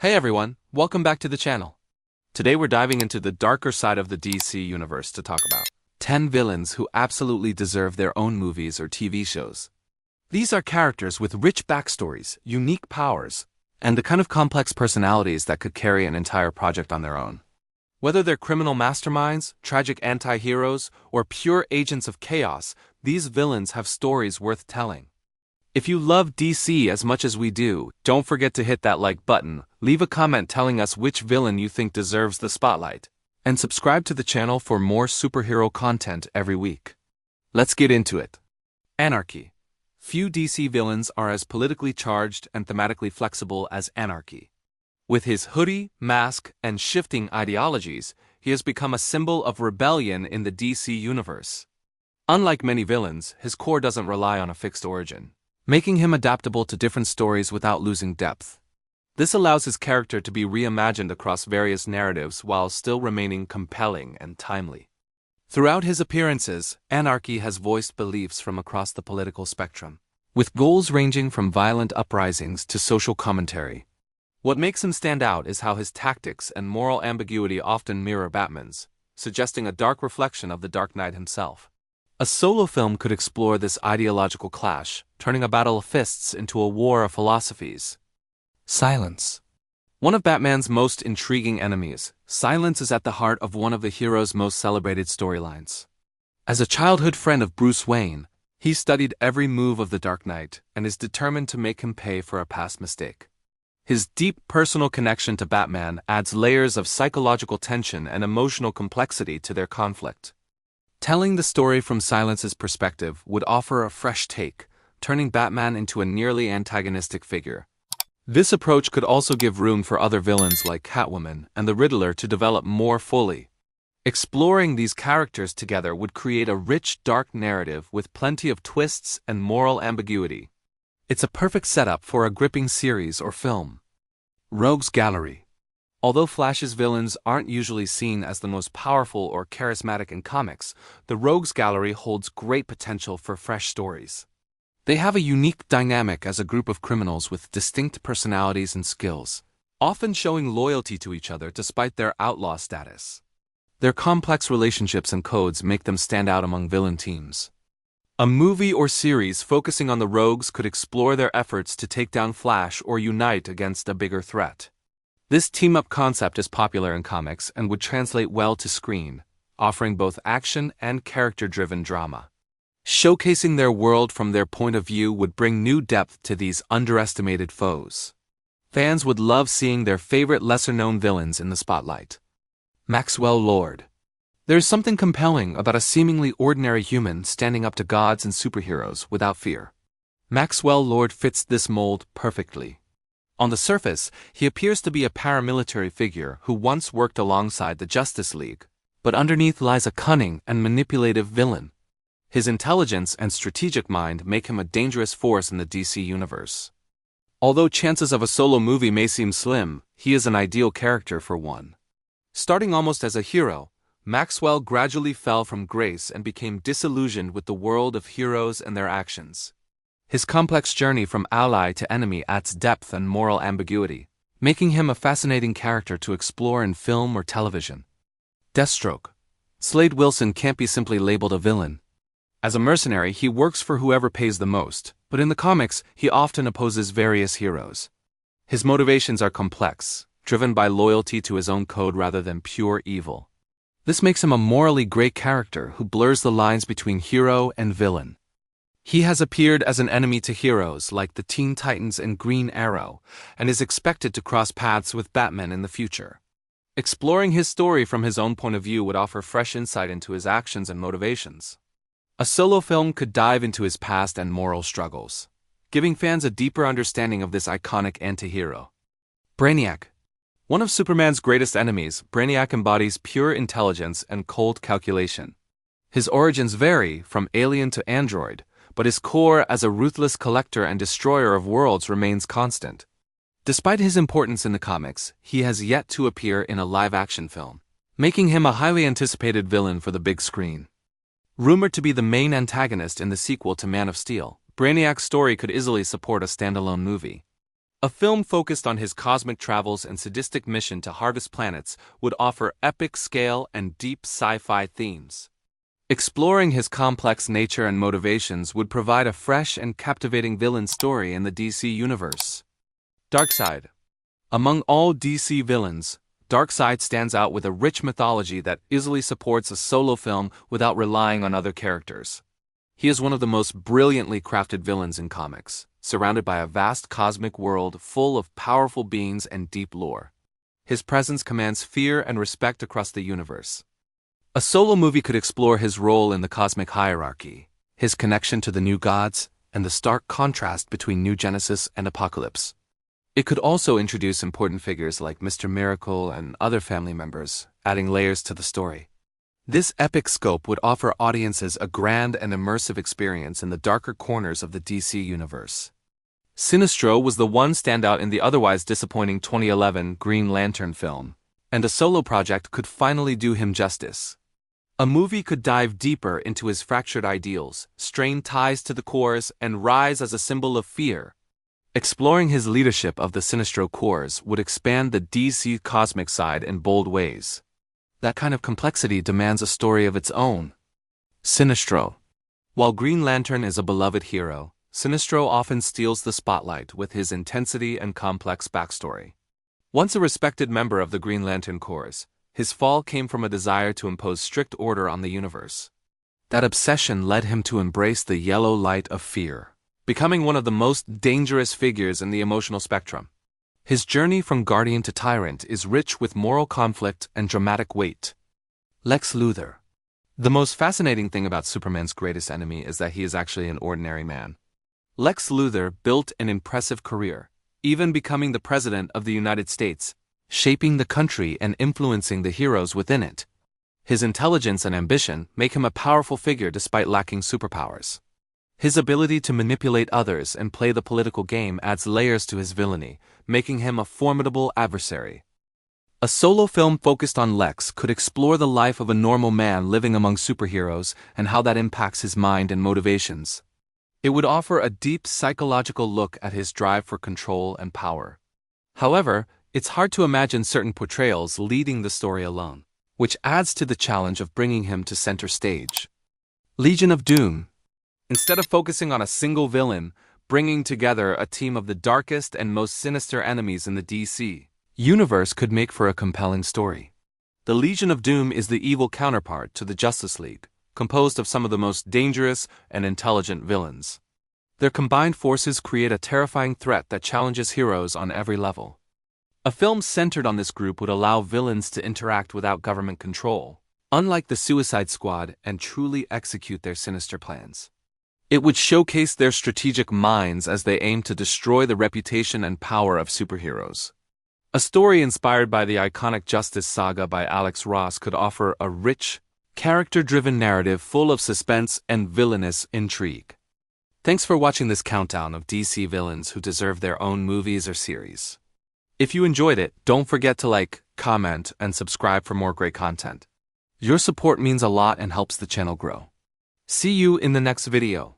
Hey everyone, welcome back to the channel. Today we're diving into the darker side of the DC universe to talk about 10 villains who absolutely deserve their own movies or TV shows. These are characters with rich backstories, unique powers, and the kind of complex personalities that could carry an entire project on their own. Whether they're criminal masterminds, tragic anti-heroes, or pure agents of chaos, these villains have stories worth telling. If you love DC as much as we do, don't forget to hit that like button, leave a comment telling us which villain you think deserves the spotlight, and subscribe to the channel for more superhero content every week. Let's get into it. Anarchy. Few DC villains are as politically charged and thematically flexible as Anarchy. With his hoodie, mask, and shifting ideologies, he has become a symbol of rebellion in the DC universe. Unlike many villains, his core doesn't rely on a fixed origin, making him adaptable to different stories without losing depth. This allows his character to be reimagined across various narratives while still remaining compelling and timely. Throughout his appearances, Anarchy has voiced beliefs from across the political spectrum, with goals ranging from violent uprisings to social commentary. What makes him stand out is how his tactics and moral ambiguity often mirror Batman's, suggesting a dark reflection of the Dark Knight himself. A solo film could explore this ideological clash, turning a battle of fists into a war of philosophies. Silence. One of Batman's most intriguing enemies, Silence is at the heart of one of the hero's most celebrated storylines. As a childhood friend of Bruce Wayne, he studied every move of the Dark Knight and is determined to make him pay for a past mistake. His deep personal connection to Batman adds layers of psychological tension and emotional complexity to their conflict. Telling the story from Silence's perspective would offer a fresh take, turning Batman into a nearly antagonistic figure. This approach could also give room for other villains like Catwoman and the Riddler to develop more fully. Exploring these characters together would create a rich, dark narrative with plenty of twists and moral ambiguity. It's a perfect setup for a gripping series or film. Rogues Gallery. Although Flash's villains aren't usually seen as the most powerful or charismatic in comics, the Rogues Gallery holds great potential for fresh stories. They have a unique dynamic as a group of criminals with distinct personalities and skills, often showing loyalty to each other despite their outlaw status. Their complex relationships and codes make them stand out among villain teams. A movie or series focusing on the Rogues could explore their efforts to take down Flash or unite against a bigger threat. This team-up concept is popular in comics and would translate well to screen, offering both action and character-driven drama. Showcasing their world from their point of view would bring new depth to these underestimated foes. Fans would love seeing their favorite lesser-known villains in the spotlight. Maxwell Lord. There's something compelling about a seemingly ordinary human standing up to gods and superheroes without fear. Maxwell Lord fits this mold perfectly. On the surface, he appears to be a paramilitary figure who once worked alongside the Justice League, but underneath lies a cunning and manipulative villain. His intelligence and strategic mind make him a dangerous force in the DC universe. Although chances of a solo movie may seem slim, he is an ideal character for one. Starting almost as a hero, Maxwell gradually fell from grace and became disillusioned with the world of heroes and their actions. His complex journey from ally to enemy adds depth and moral ambiguity, making him a fascinating character to explore in film or television. Deathstroke. Slade Wilson can't be simply labeled a villain. As a mercenary, he works for whoever pays the most, but in the comics, he often opposes various heroes. His motivations are complex, driven by loyalty to his own code rather than pure evil. This makes him a morally gray character who blurs the lines between hero and villain. He has appeared as an enemy to heroes like the Teen Titans and Green Arrow, and is expected to cross paths with Batman in the future. Exploring his story from his own point of view would offer fresh insight into his actions and motivations. A solo film could dive into his past and moral struggles, giving fans a deeper understanding of this iconic anti-hero. Brainiac. One of Superman's greatest enemies, Brainiac embodies pure intelligence and cold calculation. His origins vary from alien to android, but his core as a ruthless collector and destroyer of worlds remains constant. Despite his importance in the comics, he has yet to appear in a live-action film, making him a highly anticipated villain for the big screen. Rumored to be the main antagonist in the sequel to Man of Steel, Brainiac's story could easily support a standalone movie. A film focused on his cosmic travels and sadistic mission to harvest planets would offer epic scale and deep sci-fi themes. Exploring his complex nature and motivations would provide a fresh and captivating villain story in the DC universe. Darkseid. Among all DC villains, Darkseid stands out with a rich mythology that easily supports a solo film without relying on other characters. He is one of the most brilliantly crafted villains in comics, surrounded by a vast cosmic world full of powerful beings and deep lore. His presence commands fear and respect across the universe. A solo movie could explore his role in the cosmic hierarchy, his connection to the new gods, and the stark contrast between New Genesis and Apocalypse. It could also introduce important figures like Mr. Miracle and other family members, adding layers to the story. This epic scope would offer audiences a grand and immersive experience in the darker corners of the DC universe. Sinestro was the one standout in the otherwise disappointing 2011 Green Lantern film, and a solo project could finally do him justice. A movie could dive deeper into his fractured ideals, strain ties to the cores, and rise as a symbol of fear. Exploring his leadership of the Sinestro Corps would expand the DC cosmic side in bold ways. That kind of complexity demands a story of its own. Sinestro. While Green Lantern is a beloved hero, Sinestro often steals the spotlight with his intensity and complex backstory. Once a respected member of the Green Lantern Corps, his fall came from a desire to impose strict order on the universe. That obsession led him to embrace the yellow light of fear, becoming one of the most dangerous figures in the emotional spectrum. His journey from guardian to tyrant is rich with moral conflict and dramatic weight. Lex Luthor. The most fascinating thing about Superman's greatest enemy is that he is actually an ordinary man. Lex Luthor built an impressive career, even becoming the President of the United States, shaping the country and influencing the heroes within it. His intelligence and ambition make him a powerful figure despite lacking superpowers. His ability to manipulate others and play the political game adds layers to his villainy, making him a formidable adversary. A solo film focused on Lex could explore the life of a normal man living among superheroes and how that impacts his mind and motivations. It would offer a deep psychological look at his drive for control and power. However, it's hard to imagine certain portrayals leading the story alone, which adds to the challenge of bringing him to center stage. Legion of Doom. Instead of focusing on a single villain, bringing together a team of the darkest and most sinister enemies in the DC universe could make for a compelling story. The Legion of Doom is the evil counterpart to the Justice League, composed of some of the most dangerous and intelligent villains. Their combined forces create a terrifying threat that challenges heroes on every level. A film centered on this group would allow villains to interact without government control, unlike the Suicide Squad, and truly execute their sinister plans. It would showcase their strategic minds as they aim to destroy the reputation and power of superheroes. A story inspired by the iconic Justice Saga by Alex Ross could offer a rich, character-driven narrative full of suspense and villainous intrigue. Thanks for watching this countdown of DC villains who deserve their own movies or series. If you enjoyed it, don't forget to like, comment, and subscribe for more great content. Your support means a lot and helps the channel grow. See you in the next video.